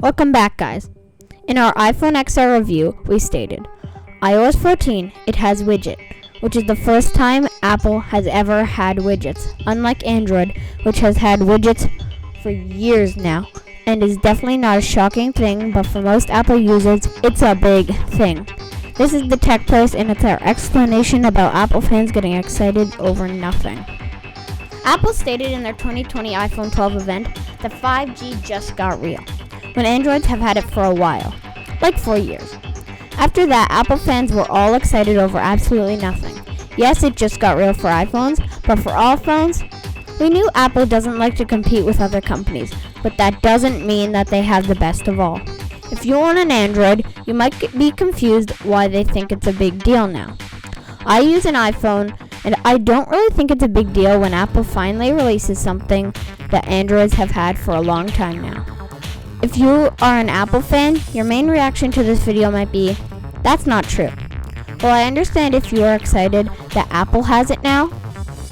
Welcome back, guys. In our iPhone XR review, we stated, iOS 14, it has widget, which is the first time Apple has ever had widgets, unlike Android, which has had widgets for years now, and is definitely not a shocking thing, but for most Apple users, it's a big thing. This is the Thetechplace, and it's our explanation about Apple fans getting excited over nothing. Apple stated in their 2020 iPhone 12 event that 5G just got real, when Androids have had it for a while, like 4 years. After that, Apple fans were all excited over absolutely nothing. Yes, it just got real for iPhones, but for all phones, we knew Apple doesn't like to compete with other companies, but that doesn't mean that they have the best of all. If you own an Android, you might be confused why they think it's a big deal now. I use an iPhone, and I don't really think it's a big deal when Apple finally releases something that Androids have had for a long time now. If you are an Apple fan, your main reaction to this video might be, that's not true. Well, I understand if you are excited that Apple has it now,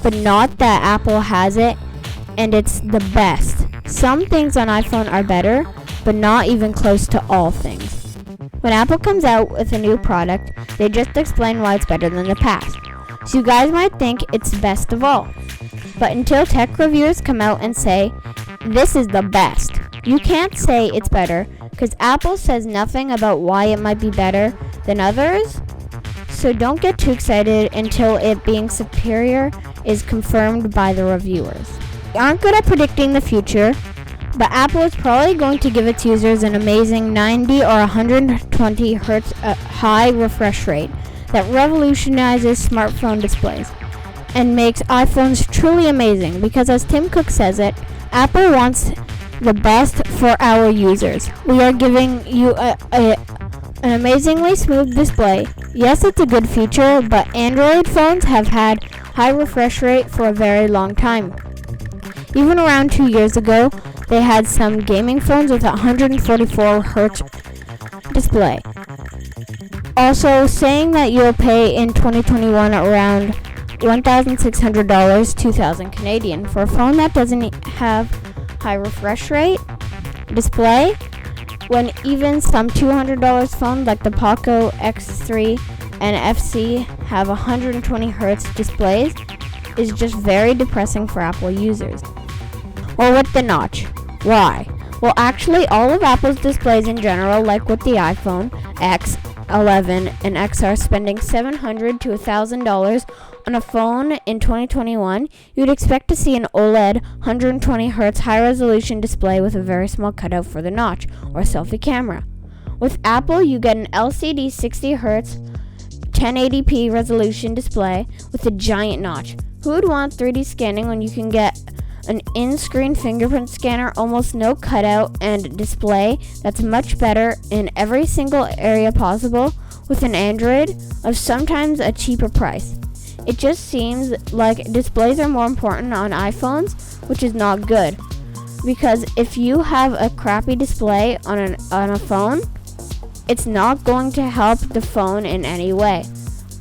but not that Apple has it and it's the best. Some things on iPhone are better, but not even close to all things. When Apple comes out with a new product, they just explain why it's better than the past. So you guys might think it's best of all. But until tech reviewers come out and say, this is the best, you can't say it's better, because Apple says nothing about why it might be better than others. So don't get too excited until it being superior is confirmed by the reviewers. We aren't good at predicting the future, but Apple is probably going to give its users an amazing 90 or 120 Hz high refresh rate that revolutionizes smartphone displays and makes iPhones truly amazing, because as Tim Cook says it, Apple wants the best for our users. We are giving you an amazingly smooth display. Yes, it's a good feature, but Android phones have had high refresh rate for a very long time. Even around 2 years ago, they had some gaming phones with 144 Hz display. Also, saying that you'll pay in 2021 around $1,600, $2,000 Canadian for a phone that doesn't have high refresh rate display, when even some $200 phones like the Poco X3 and FC have 120 Hz displays, is just very depressing for Apple users. Or with the notch. Why? Well, actually, all of Apple's displays in general, like with the iPhone X, 11, and XR, spending $700 to $1,000 on a phone in 2021, you'd expect to see an OLED 120 Hz high-resolution display with a very small cutout for the notch, or selfie camera. With Apple, you get an LCD 60 Hz 1080p resolution display with a giant notch. Who would want 3D scanning when you can get an in-screen fingerprint scanner, almost no cutout, and display that's much better in every single area possible with an Android of sometimes a cheaper price? It just seems like displays are more important on iPhones, which is not good. Because if you have a crappy display on a phone, it's not going to help the phone in any way,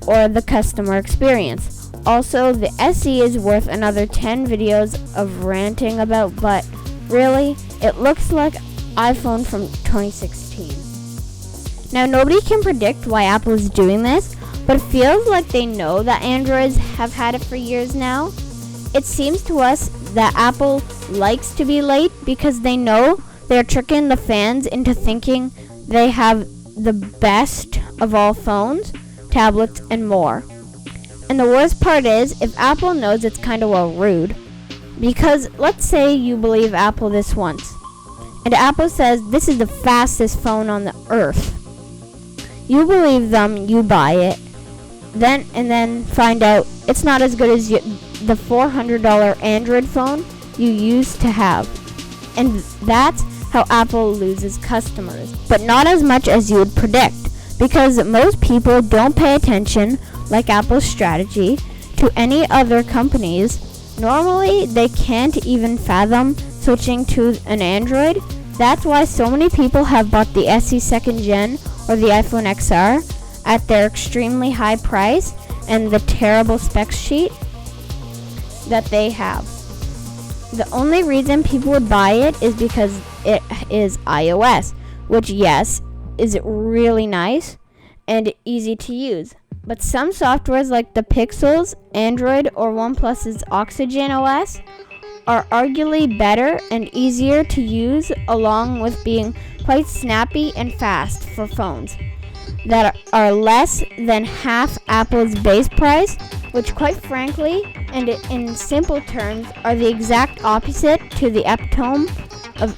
or the customer experience. Also, the SE is worth another 10 videos of ranting about, but really, it looks like iPhone from 2016. Now, nobody can predict why Apple is doing this, but it feels like they know that Androids have had it for years now. It seems to us that Apple likes to be late because they know they're tricking the fans into thinking they have the best of all phones, tablets, and more. And the worst part is, if Apple knows, it's kind of rude. Because let's say you believe Apple this once, and Apple says this is the fastest phone on the earth. You believe them, you buy it, then find out it's not as good as the $400 Android phone you used to have. And that's how Apple loses customers. But not as much as you would predict, because most people don't pay attention, like Apple's strategy, to any other companies. Normally, they can't even fathom switching to an Android. That's why so many people have bought the SE 2nd Gen or the iPhone XR at their extremely high price and the terrible spec sheet that they have. The only reason people would buy it is because it is iOS. which, yes, is really nice and easy to use. But some softwares like the Pixels, Android, or OnePlus's Oxygen OS are arguably better and easier to use, along with being quite snappy and fast for phones that are less than half Apple's base price, which quite frankly, and in simple terms, are the exact opposite to the epitome of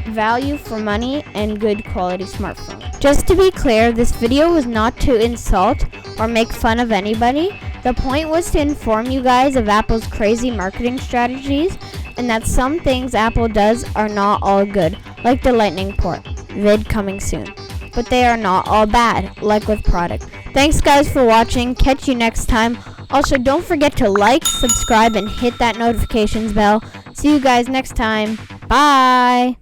value for money and good quality smartphone. Just to be clear, this video was not to insult or make fun of anybody. The point was to inform you guys of Apple's crazy marketing strategies and that some things Apple does are not all good, like the Lightning port, vid coming soon. But they are not all bad, like with product. Thanks guys for watching. Catch you next time. Also, don't forget to like, subscribe, and hit that notifications bell. See you guys next time. Bye!